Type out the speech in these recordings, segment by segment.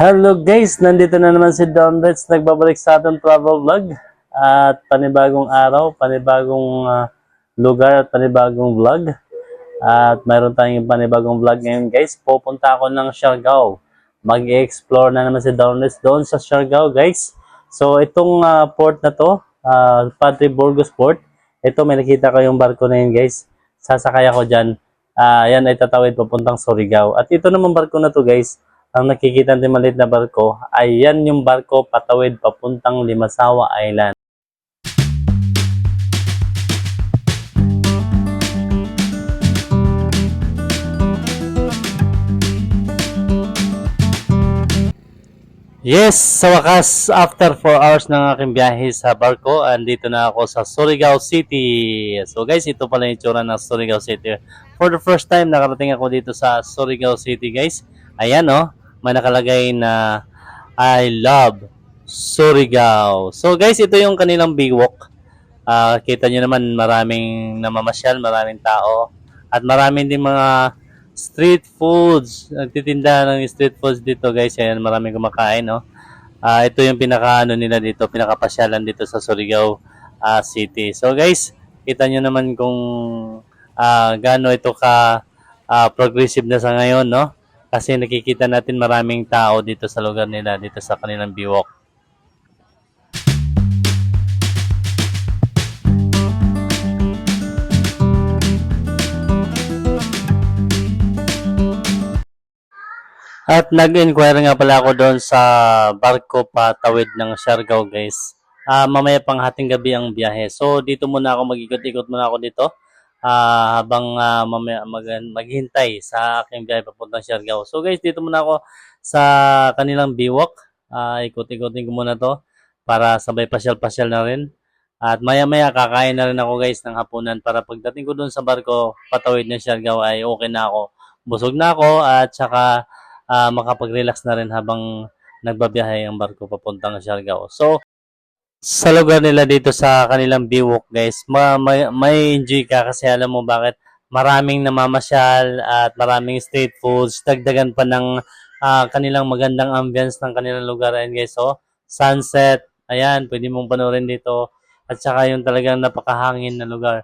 Hello guys! Nandito na naman si Don Reds nagbabalik sa ating travel vlog at panibagong araw, panibagong lugar at panibagong vlog. At mayroon tayong panibagong vlog ngayon guys. Pupunta ako ng Siargao. Mag-explore na naman si Don Reds doon sa Siargao guys. So itong port na to, Padre Burgos Port, ito may nakita ko yung barko na yun guys. Sasakay ako dyan. Yan ay tatawid papuntang Surigao. At ito naman barko na to guys, ang nakikita natin maliit na barko, ay yan yung barko patawid papuntang Limasawa Island. Yes, sa wakas, after 4 hours ng aking biyahe sa barko, andito na ako sa Surigao City. So guys, ito pala yung itsura ng Surigao City. For the first time, nakarating ako dito sa Surigao City guys. Ayan may nakalagay na I love Surigao. So guys, ito yung kanilang biwok. Kita nyo naman maraming namamasyal, maraming tao. At maraming din mga street foods. Nagtitinda ng street foods dito guys. Ayan, maraming kumakain. Ito yung nila dito, pinakapasyalan dito sa Surigao City. So guys, kita nyo naman kung gaano ito ka progressive na sa ngayon, no? Kasi nakikita natin maraming tao dito sa lugar nila, dito sa kanilang biwok. At nag-inquire nga pala ako doon sa barko patawid ng Siargao guys. Mamaya pang hating gabi ang biyahe. So dito muna ako mag-ikot-ikot muna ako dito. Habang mamaya maghintay sa aking biyahe papuntang Siargao. So guys, dito muna ako sa kanilang biwok. Ikot-ikotin ko muna to para sabay pasyal-pasyal na rin. At maya-maya kakain na rin ako guys ng hapunan para pagdating ko doon sa barko patawid ng Siargao ay okay na ako. Busog na ako at saka makapag-relax na rin habang nagbabiyahe ang barko papuntang Siargao. So sa lugar nila dito sa kanilang biwok guys, may enjoy ka kasi alam mo bakit maraming namamasyal at maraming street foods, dagdagan pa ng kanilang magandang ambience ng kanilang lugar. Ayan guys, sunset, ayan, pwede mong panoorin dito at saka yung talagang napakahangin na lugar.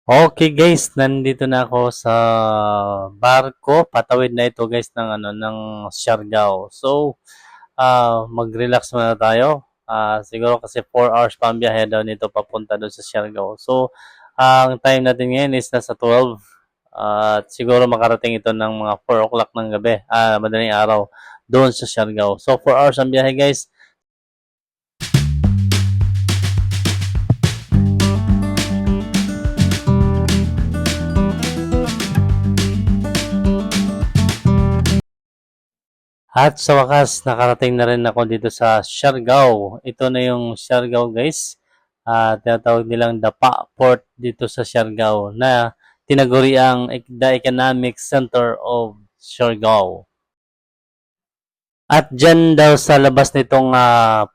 Okay guys, nandito na ako sa barko. Patawid na ito guys ng Siargao. So, mag-relax muna tayo. Siguro kasi 4 hours pa ang biyahe daw nito papunta doon sa Siargao. So, ang time natin ngayon is nasa 12. At siguro makarating ito ng mga 4 o'clock ng gabi, madaling araw doon sa Siargao. So, 4 hours ang biyahe guys. At sa wakas, nakarating na rin ako dito sa Siargao. Ito na yung Siargao guys. Tinatawag nilang Dapa Port dito sa Siargao na tinaguri ang The Economic Center of Siargao. At dyan daw sa labas nitong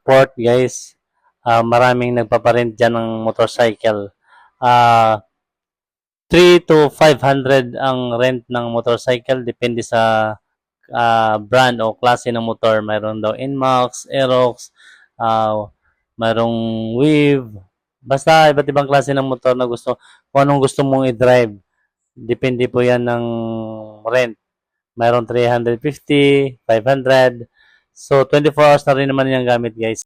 port guys, maraming nagpaparent dyan ng motorcycle. 3 to 500 ang rent ng motorcycle, depende sa brand o klase ng motor. Mayroon daw Inmax, Aerox, mayroong Wave, basta iba't ibang klase ng motor na kung anong gusto mong i-drive. Depende po yan ng rent. Mayroong 350, 500. So 24 hours na rin naman yung gamit guys.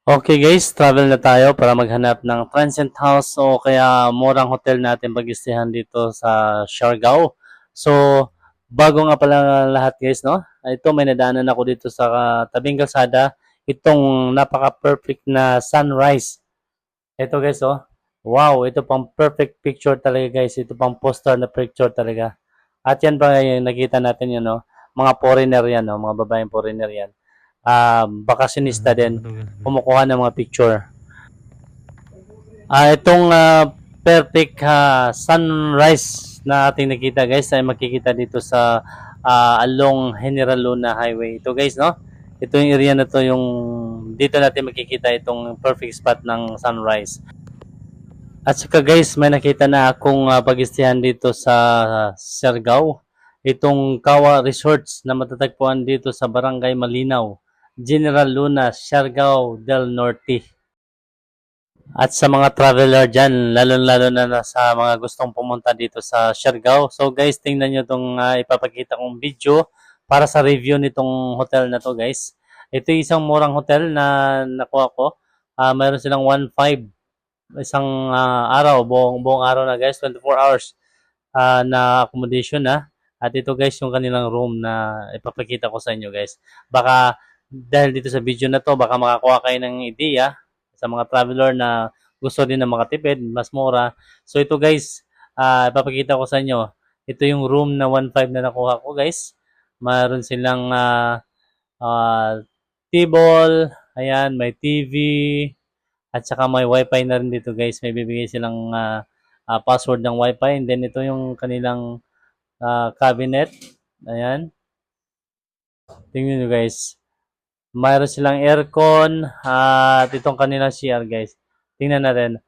Okay guys, travel na tayo para maghanap ng transient house o kaya murang hotel natin pag-istehan dito sa Siargao. So, bago nga pala lahat guys, no? Ito may nadaanan ako dito sa tabing kalsada. Itong napaka-perfect na sunrise. Ito guys, oh. Wow, ito pang perfect picture talaga guys. Ito pang poster na picture talaga. At yan ba yung nakita natin yun, no? Mga foreigner yan, no? Mga babaeng foreigner yan. Bakasyonista din, kumukuha ng mga picture. Itong perfect sunrise na ating nakita guys ay makikita dito sa along General Luna Highway. Ito guys, no? Ito yung area na to, yung dito natin makikita itong perfect spot ng sunrise. At saka guys, may nakita na akong pag-istehan dito sa Siargao. Itong Kawa Resorts na matatagpuan dito sa Barangay Malinaw, General Luna, Siargao del Norte. At sa mga traveler dyan, lalo-lalo na sa mga gustong pumunta dito sa Siargao. So guys, tingnan nyo itong ipapakita kong video para sa review nitong hotel na to guys. Ito yung isang murang hotel na nakuha ko. Mayroon silang 1.5 isang araw, buong araw na guys, 24 hours na accommodation na. At ito guys yung kanilang room na ipapakita ko sa inyo guys. Baka dahil dito sa video na to, baka makakuha kayo ng ideya sa mga traveler na gusto din na makatipid, mas mura. So ito guys, ipapakita ko sa inyo. Ito yung room na 1.5 na nakuha ko guys. Mayroon silang table, ayan, may TV, at saka may wifi na rin dito guys. May bibigay silang password ng wifi. And then ito yung kanilang cabinet. Ayan. Tingnan nyo guys. Mayroon silang aircon at itong kanilang CR guys. Tingnan natin.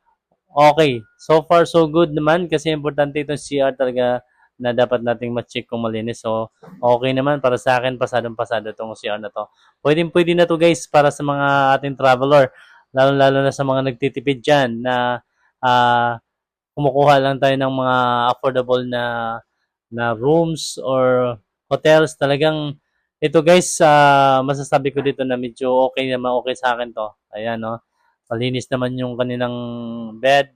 Okay. So far so good naman kasi importante itong CR talaga na dapat nating ma-check kung malinis. So okay naman para sa akin. Pasadong-pasado itong CR na to. Pwede na to guys para sa mga ating traveler. Lalo na sa mga nagtitipid dyan na kumukuha lang tayo ng mga affordable na rooms or hotels. Talagang ito guys, masasabi ko dito na medyo okay sa akin to. Ayan, no? Malinis naman yung kanilang bed.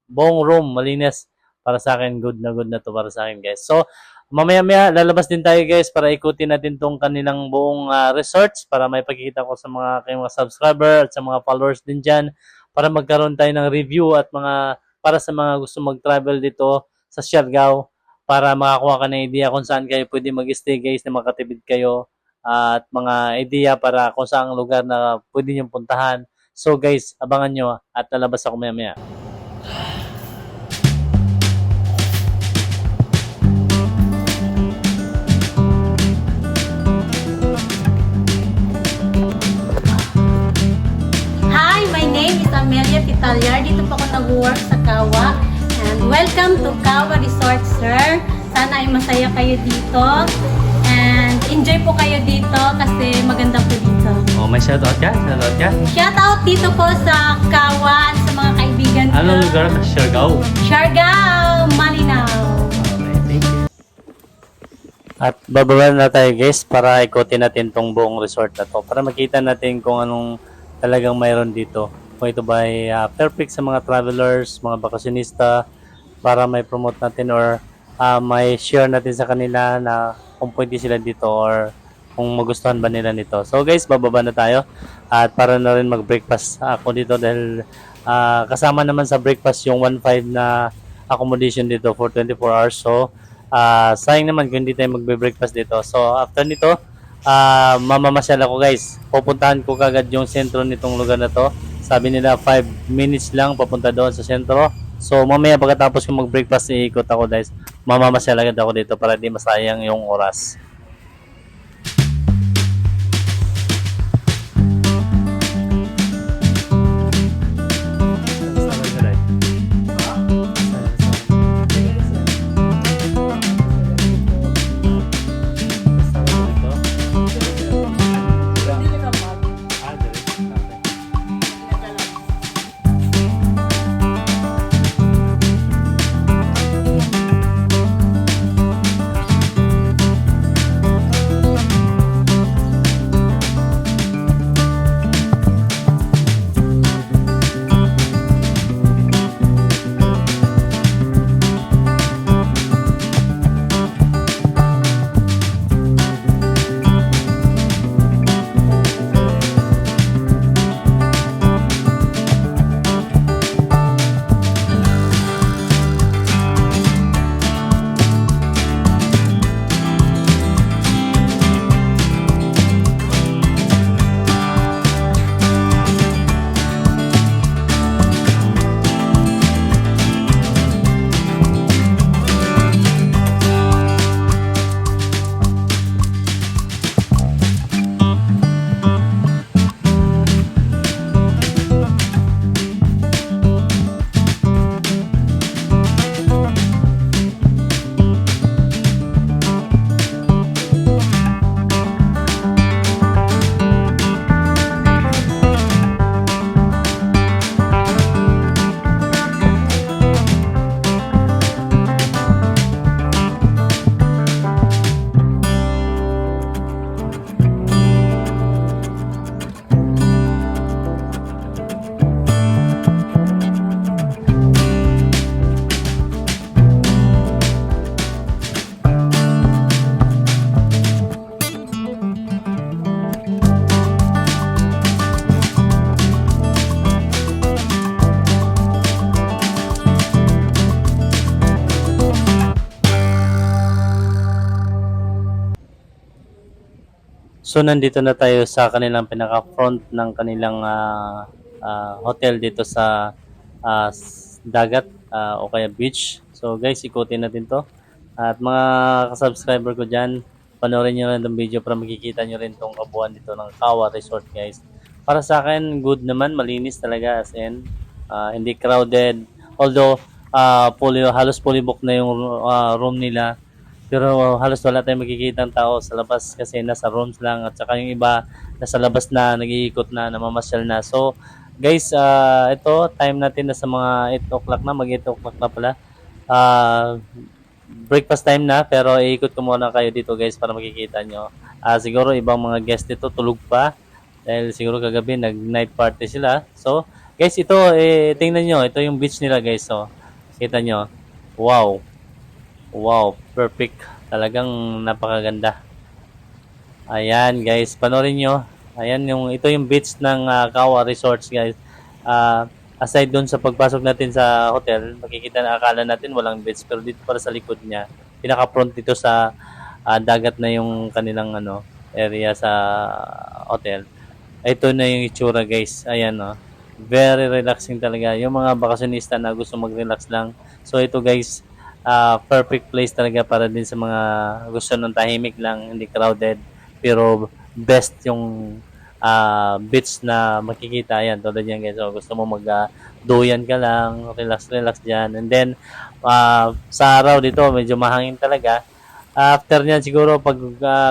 Buong room, malinis. Para sa akin, good na to para sa akin guys. So, mamaya lalabas din tayo guys para ikutin natin tong kanilang buong resorts para may pagkikita ko sa kayong mga subscriber at sa mga followers din dyan para magkaroon tayo ng review at para sa mga gusto mag-travel dito sa Siargao para makakuha ka ng idea kung saan kayo pwede mag-stay guys na makatipid kayo at mga idea para kung saan lugar na pwede niyong puntahan. So guys, abangan nyo at lalabas ako maya. Amelia Pitalyar. Dito po ako nag-work sa Kawa. And welcome to Kawa Resort, sir. Sana ay masaya kayo dito. And enjoy po kayo dito kasi maganda po dito. Oh, may shoutout ka? Shoutout dito po sa Kawa at sa mga kaibigan ko. Anong lugar? Siargao? Siargao, Malinaw. Okay, thank you. At bababa na tayo guys para ikutin natin tong buong resort na to para makita natin kung anong talagang mayroon dito. Kung ito ba ay perfect sa mga travelers, mga bakasyonista para may promote natin or may share natin sa kanila na kung pwede sila dito or kung magustuhan ba nila nito. So guys, bababa na tayo at para na rin mag-breakfast ako dito dahil kasama naman sa breakfast yung 1.5 na accommodation dito for 24 hours. So sayang naman kung hindi tayo magbe-breakfast dito. So after nito, mamamasyal ako guys. Pupuntahan ko kagad yung sentro nitong lugar na to. Sabi nila 5 minutes lang papunta doon sa sentro. So mamaya pagkatapos ko mag-breakfast, iikot ako guys. Mamamasyal agad ako dito para di masayang yung oras. So nandito na tayo sa kanilang pinaka-front ng kanilang hotel dito sa dagat o kaya beach. So guys, ikutin natin to. At mga kasubscriber ko dyan, panoorin nyo rin itong video para makikita nyo rin itong kabuuan dito ng Kawa Resort guys. Para sa akin, good naman, malinis talaga as in. Hindi crowded. Although, halos fully book na yung room nila. Pero halos wala tayong makikita ng tao sa labas kasi nasa rooms lang at saka yung iba nasa labas na, nag-iikot na, namamasyal na. So, guys, ito, time natin na sa mga 8 o'clock na, mag 8 o'clock na pala. Breakfast time na pero iikot ko muna kayo dito guys para makikita nyo. Siguro ibang mga guest dito tulog pa dahil siguro kagabi nag night party sila. So, guys, ito, tingnan nyo, ito yung beach nila guys. So, kita nyo, wow. Wow, perfect. Talagang napakaganda. Ayan, guys, panoorin nyo. Ayan, ito yung beach ng Kawa Resorts, guys. Aside doon sa pagpasok natin sa hotel, makikita na akala natin walang beach, pero dito para sa likod niya, pinaka-front dito sa dagat na yung kanilang area sa hotel. Ito na yung itsura, guys. Ayan, no. Very relaxing talaga. Yung mga bakasyonista na gusto mag-relax lang. So, ito, guys, perfect place talaga para din sa mga gusto ng tahimik lang, hindi crowded, pero best yung beach na makikita yan tulad yan guys. So, gusto mo mag-duyan ka lang, relax dyan, and then sa araw dito medyo mahangin talaga. After nyan siguro pag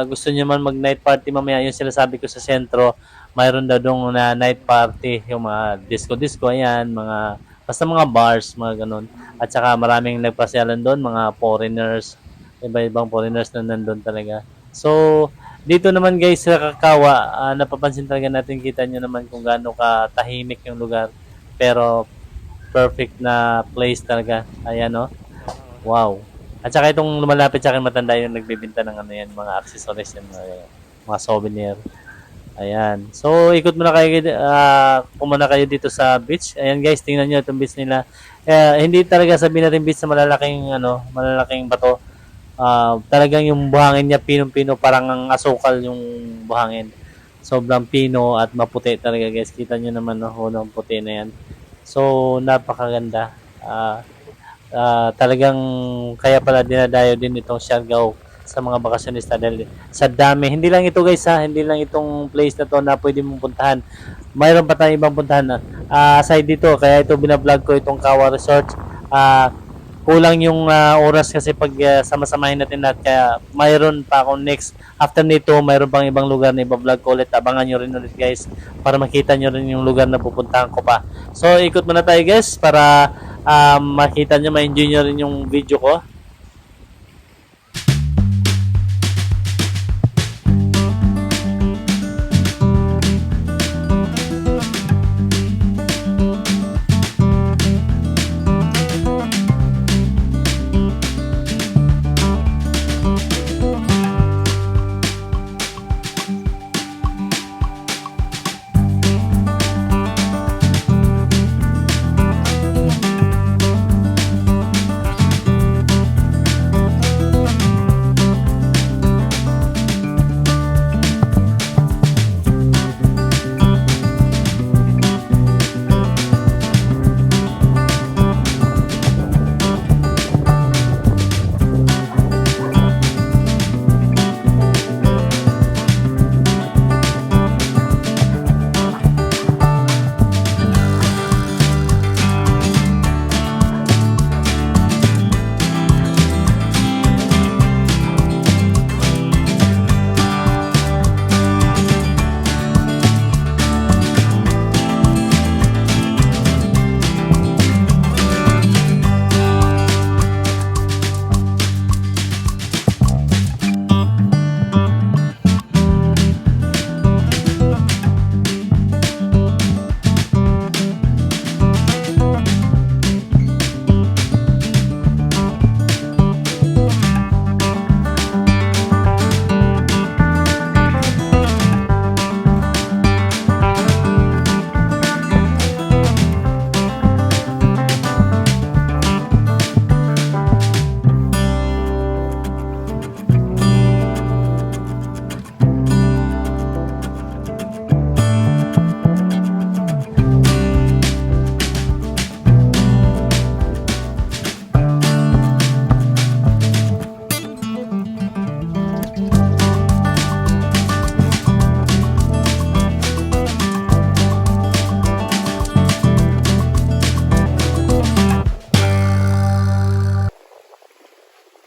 gusto nyo man mag night party mamaya, yung sinasabi ko sa sentro, mayroon daw dong na night party, yung mga disco ayan, basta mga bars, mga ganun. At saka maraming nagpasyalan doon, mga foreigners, iba-ibang foreigners na nandun talaga. So, dito naman guys sa Kakawa, napapansin talaga natin, kita nyo naman kung gaano katahimik yung lugar. Pero, perfect na place talaga. Ayan, no? Wow. At saka itong lumalapit sa akin matanda yung nagbibinta ng mga accessories, mga souvenir. Ayan. So, ikot muna kayo, kumuna kayo dito sa beach. Ayan guys, tingnan nyo itong beach nila. Hindi talaga sabihin natin beach na malalaking bato. Talagang yung buhangin niya, pinong-pino, parang ang asukal yung buhangin. Sobrang pino at maputi talaga guys. Kita nyo naman, ang puti na yan. So, napakaganda. Talagang kaya pala dinadayo din itong Siargao sa mga bakasyonista dahil sa dami. Hindi lang ito guys hindi lang itong place na to na pwede mong puntahan. Mayroon pa tayong ibang puntahan aside dito, kaya ito binablog ko itong Kawa Resort. Kulang yung oras kasi pag sama-samahin natin lahat, kaya mayroon pa akong next. After nito, mayroon pang ibang lugar na iba-vlog ko ulit. Abangan nyo rin ulit guys para makita nyo rin yung lugar na pupuntahan ko pa. So, ikot muna tayo guys para makita nyo, ma-enjoy nyo rin yung video ko.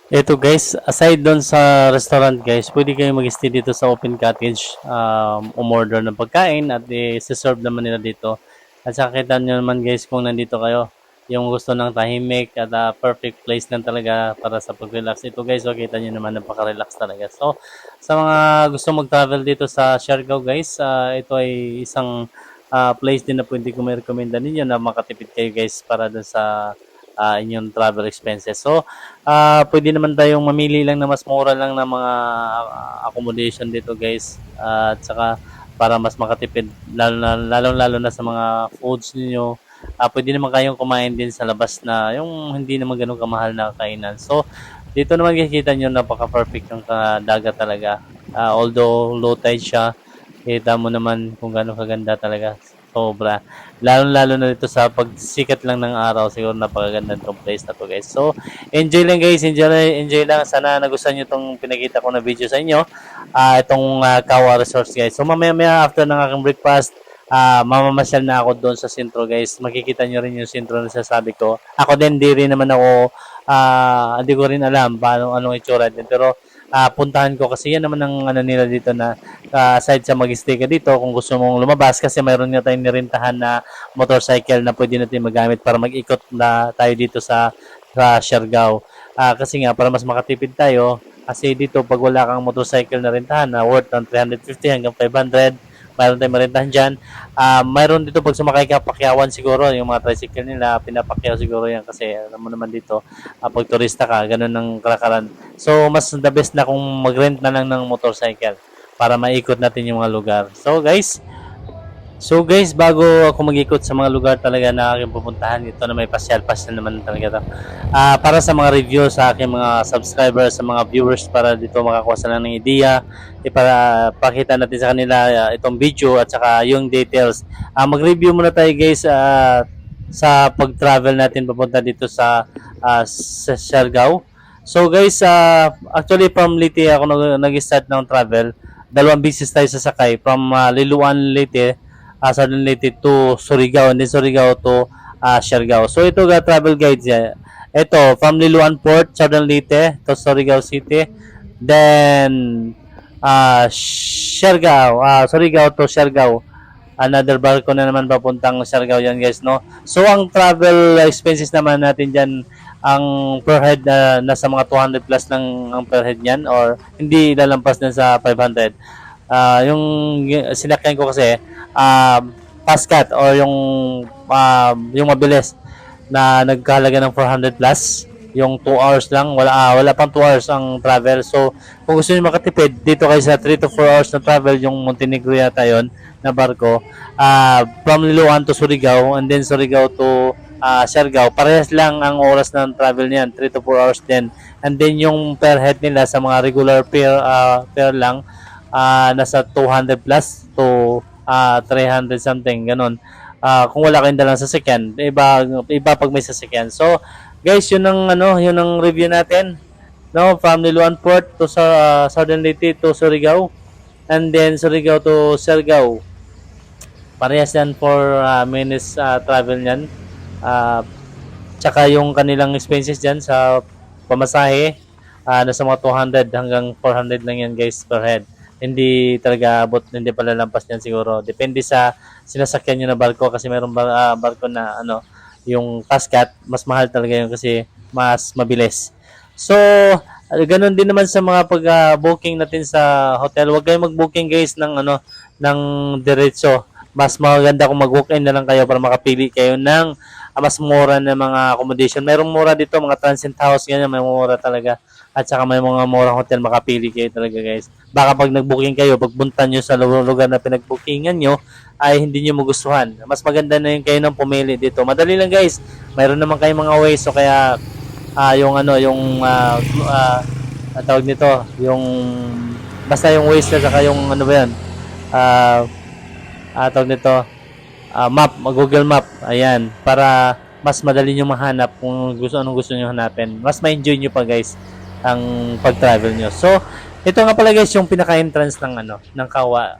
Ito guys, aside doon sa restaurant guys, pwede kayo mag-stay dito sa open cottage, umorder ng pagkain at i-serve naman nila dito. At saka kita nyo naman guys kung nandito kayo, yung gusto ng tahimik at perfect place lang talaga para sa pag-relax. Ito guys, so kita nyo naman napaka-relax talaga. So, sa mga gusto mag-travel dito sa Siargao guys, ito ay isang place din na pwede ko may recommenda ninyo na makatipid kayo guys para doon sa inyong travel expenses. So, pwede naman tayong mamili lang na mas mura lang na mga accommodation dito guys. At saka para mas makatipid lalo na sa mga foods niyo. Pwede naman kayong kumain din sa labas na yung hindi naman ganun kamahal na kainan. So, dito naman makikita nyo napaka-perfect ng dagat talaga. Although low tide siya, kita mo naman kung gaano kaganda talaga. Sobra. Lalo na dito sa pagsikat lang ng araw, siguro napakaganda itong place na to guys. So, enjoy lang guys, enjoy lang. Sana nagustuhan nyo itong pinakita ko na video sa inyo. Itong Kawa Resorts guys. So, mamaya after ng aking breakfast, mamamasyal na ako doon sa sentro guys. Makikita nyo rin yung sentro na sasabi ko. Ako din, di rin naman ako, hindi ko rin alam paano anong itsura din. Pero, puntahan ko kasi yan naman ang ano nila dito na aside sa mag-stay ka dito kung gusto mong lumabas kasi mayroon nga tayong nirintahan na motorcycle na pwede natin magamit para mag-ikot na tayo dito sa Siargao. Kasi nga para mas makatipid tayo kasi dito pag wala kang motorcycle na rentahan na worth ng 350 hanggang 500 mayroon tayong marentahan dyan. Mayroon dito pag sumakay ka, pakyawan siguro. Yung mga tricycle nila, pinapakyaw siguro yan kasi alam mo naman dito, pag turista ka, ganun ang kalakaran. So, mas the best na kung mag-rent na lang ng motorcycle para maikot natin yung mga lugar. So guys, bago ako mag-ikot sa mga lugar talaga na aking pupuntahan, ito na may pasyal-pasyal naman talaga ito. Para sa mga review sa aking mga subscribers, sa mga viewers, para dito makakuha sila ng idea, para pakita natin sa kanila itong video at saka yung details. Mag-review muna tayo guys sa pag-travel natin papunta dito sa Siargao. So guys, actually from Leyte ako nag-start ng travel. Dalawang beses tayo sasakay from Liloan, Leyte, Southern Leyte to Surigao, and then Surigao to Siargao. So ito travel guides yan. Ito from Liloan Port, Southern Leyte to Surigao City. Then Surigao to Siargao. Another barko na naman papuntang Siargao yan guys, no? So ang travel expenses naman natin diyan ang per head nasa mga 200 plus lang ang per head niyan or hindi lalampas na sa 500. Yung sinakyan ko kasi Pascat or yung mabilis na nagkahalaga ng 400 plus, yung 2 hours lang, wala pang 2 hours ang travel. So kung gusto niyo makatipid dito kayo sa 3 to 4 hours na travel, yung Montenegro yata yon na barko, from Liloan to Surigao and then Surigao to Siargao, parehas lang ang oras ng travel niyan, 3 to 4 hours din. And then yung per head nila sa mga regular pair lang, nasa 200 plus to 300 something, ganun. Kung wala kayong dalang sasakyan, iba pag may sasakyan. So, guys, yun ang review natin. No, from Liloan Port to Southern Leyte to Surigao, and then Surigao to Siargao. Parehas yan for minutes travel niyan. Tsaka yung kanilang expenses dyan sa pamasahe, nasa mga 200 hanggang 400 lang yan guys per head. Hindi talaga abot, hindi pala lampas yan siguro. Depende sa sinasakyan nyo na barko kasi mayroong barko na yung Pascat, mas mahal talaga yun kasi mas mabilis. So, ganun din naman sa mga pag-booking natin sa hotel. Huwag kayong mag-booking guys ng diretso. Mas maganda kung mag-walk-in na lang kayo para makapili kayo ng mas mura na mga accommodation. Mayroong mura dito, mga transient house, ganyan, may mura talaga. At saka may mga murang hotel, makapili kayo talaga guys. Baka pag nag-booking kayo, pagbunta nyo sa lugar na pinag-bookingan nyo, ay hindi nyo magustuhan. Mas maganda na yung kayo nang pumili dito. Madali lang guys. Mayroon naman kayong mga ways, so kaya tawag nito, basta yung ways na saka yung tawag nito, Google Map, ayan, para mas madali nyo mahanap kung anong gusto nyo hanapin. Mas ma-enjoy nyo pa guys ang pag-travel nyo. So, ito nga pala guys yung pinaka-entrance ng Kawa.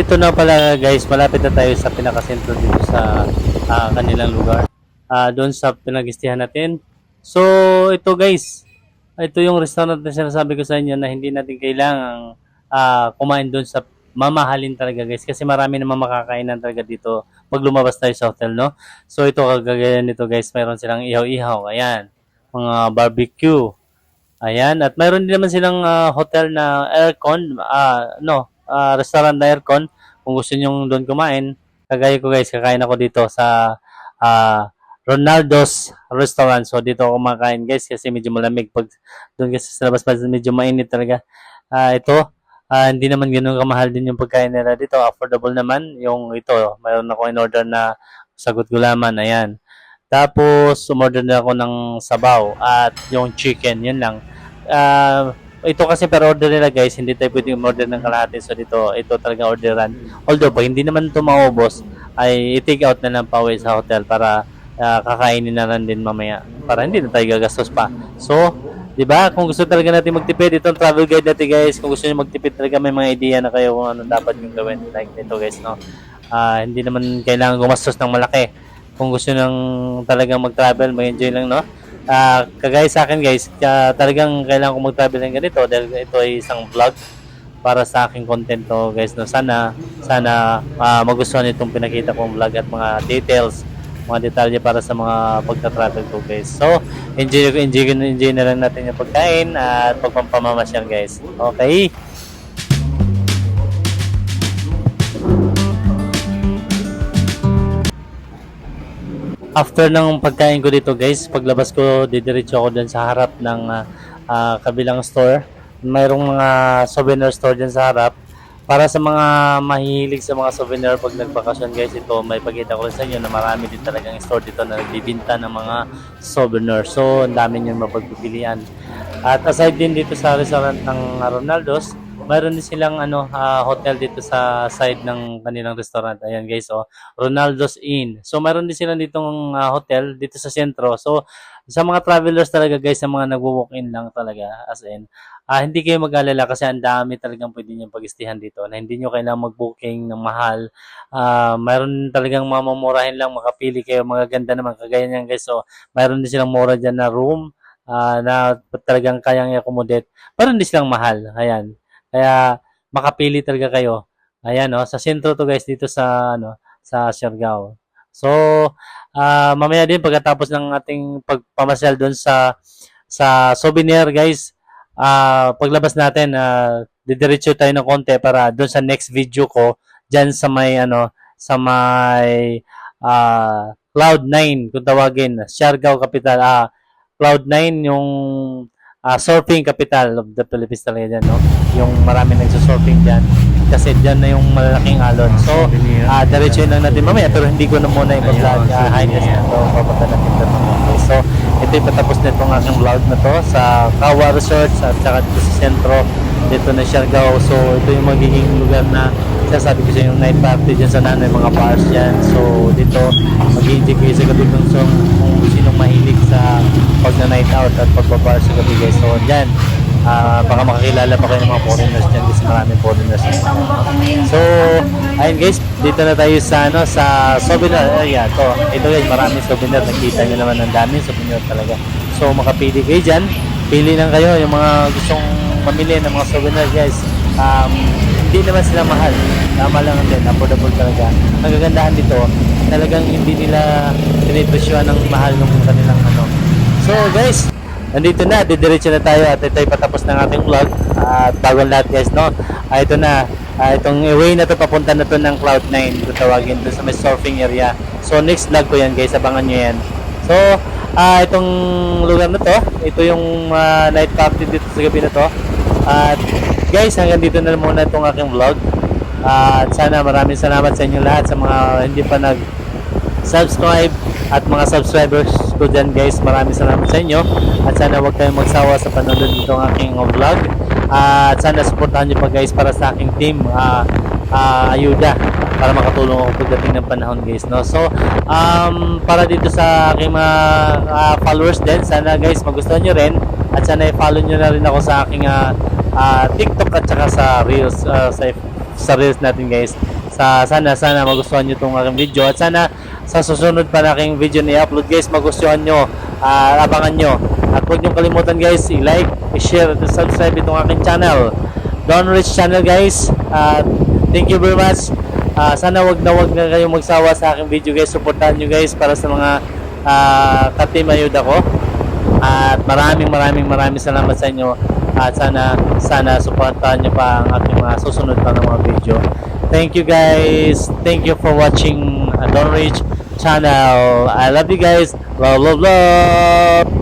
ito na pala guys, malapit na tayo sa pinakasentro dito sa kanilang lugar. Doon sa pinag-istihan natin. So, ito guys, ito yung restaurant na sinasabi ko sa inyo na hindi natin kailangang kumain doon sa mamahalin talaga guys. Kasi marami naman makakainan talaga dito pag lumabas tayo sa hotel, no? So, ito kagaya nito guys, mayroon silang ihaw-ihaw. Ayan, mga barbecue. Ayan, at mayroon din naman silang hotel na aircon, restaurant na aircon. Kung gusto niyo doon kumain, kagaya ko guys, kakain ako dito sa Ronaldo's Restaurant. So dito ako kumakain guys kasi medyo malamig pag doon kasi sa labas medyo mainit talaga. Hindi naman ganoon kamahal din yung pagkain nila dito. Affordable naman yung ito. Mayroon ako in order na sagot gulaman. Ayan. Tapos umorder na ako ng sabaw at yung chicken. Yun lang. Ito kasi per order nila guys, hindi tayo pwedeng umorder ng kalahati. So dito, ito talaga orderan. Although pag hindi naman ito maubos, ay i-take out na lang pa uwi sa hotel para kakainin na lang din mamaya para hindi na tayo gagastos pa. So, 'di ba? Kung gusto talaga natin magtipid, itong travel guide natin guys, kung gusto niyo magtipid talaga may mga idea na kayo kung ano dapat yung gawin like nito guys, no. Hindi naman kailangan gumastos ng malaki. Kung gusto nang talagang mag-travel, mag-enjoy lang, no. Kagaya sa akin guys, talagang kailangan ko mag-travel ng ganito dahil ito ay isang vlog para sa aking content to guys, no. Sana magustuhan itong pinakita kong vlog at mga details, mga detalye para sa mga pagta-travel ko guys. So, enjoy na lang natin yung pagkain at pagpapamamasyal guys. Okay? After ng pagkain ko dito guys, paglabas ko, didiretso ako dun sa harap ng kabilang store. Mayroong mga souvenir store dyan sa harap. Para sa mga mahilig sa mga souvenir pag nagbakasyon guys, ito may pagkita ko rin sa inyo na marami din talagang store dito na nagbibinta ng mga souvenir. So, ang dami nyo mapagpipilian. At aside din dito sa restaurant ng Ronaldo's, mayroon din silang hotel dito sa side ng kanilang restaurant. Ayan guys, Ronaldo's Inn. So, mayroon din silang ditong hotel dito sa sentro. So, sa mga travelers talaga guys, sa mga nagwo-walk-in lang talaga as in, hindi kayo mag-alala kasi ang dami talagang pwede nyo pag-istihan dito na hindi nyo kailangang mag-booking ng mahal. Mayroon talagang mamamurahin lang, makapili kayo, mga ganda naman kagaya niyan guys. So, mayroon din silang mura dyan na room na talagang kayang i-accommodate. Mayroon din silang mahal. Ayan. Kaya makapili talaga kayo. Ayan, sa sentro to guys dito sa sa Siargao. So, mamaya din pagkatapos ng ating pagpamasyal doon sa souvenir guys, paglabas natin, didiretso tayo ng konti para doon sa next video ko diyan sa may Cloud9 kung tawagin, Siargao capital. Cloud9 yung surfing capital of the Philippines talaga dyan, no? Yung marami nagsusurfing dyan kasi dyan na yung malalaking alon. So, diretso lang natin mamaya pero hindi ko na muna i-vlog highness na ito papunta natin ito. So, ito yung patapos na itong aking vlog na to sa Kawa Resorts at saka dito sa sentro dito na Siargao. So, ito yung magiging lugar na sasabi ko sa yung night party dyan sa nanay, mga bars dyan. So, dito mag-i-enjoy kayo sa gabi kung sinong mahilig sa pag-night out at pagbabar sa gabi guys. So, dyan, baka makakilala pa kayo ng mga foreigners dyan kasi maraming foreigners dyan. So, ayun guys, dito na tayo sa souvenir area. Ito guys, maraming souvenir. Nakita nyo naman ang daming souvenir talaga. So, makapili kayo dyan. Pili lang kayo yung mga gustong mamili ng mga souvenir guys. Hindi naman sila mahal. Tama lang din, affordable talaga. Ang gagandahan dito, talagang hindi nila pinipresyohan ng mahal ng kanilang So guys, nandito na, didiretso na tayo at ito'y patapos ng ating vlog. At bago lahat guys, no? Ito na, itong way na to papunta na to ng Cloud9 kung tawagin doon sa may surfing area. So next vlog ko yan guys, abangan nyo yan. So, itong lugar na to, ito yung night party dito sa gabi na to. At guys, hanggang dito na muna itong aking vlog. At sana maraming salamat sa inyo lahat, sa mga hindi pa nag-subscribe at mga subscribers ko dyan guys. Maraming salamat sa inyo. At sana huwag kayong magsawa sa panonood nitong aking vlog. At sana supportahan nyo pa guys para sa aking team ayuda para makatulong ako pagdating ng panahon guys, no? So, para dito sa aking mga followers din, sana guys magustuhan nyo rin at sana i-follow nyo na rin ako sa aking TikTok at saka sa Reels, sa sa reels natin guys. Sana magustuhan nyo itong aking video at sana sa susunod pa na aking video na i-upload guys, magustuhan nyo, abangan nyo. At huwag nyo kalimutan guys, i-like, i-share at subscribe itong aking channel, Don Rich Channel guys. Thank you very much. Sana wag na kayong magsawa sa aking video guys. Supportahan nyo guys para sa mga ka-team ayuda ko. At maraming salamat sa inyo. At sana supportahan nyo pa ang aking mga susunod pa ng mga video. Thank you guys. Thank you for watching Don Rich Channel. I love you guys. Love.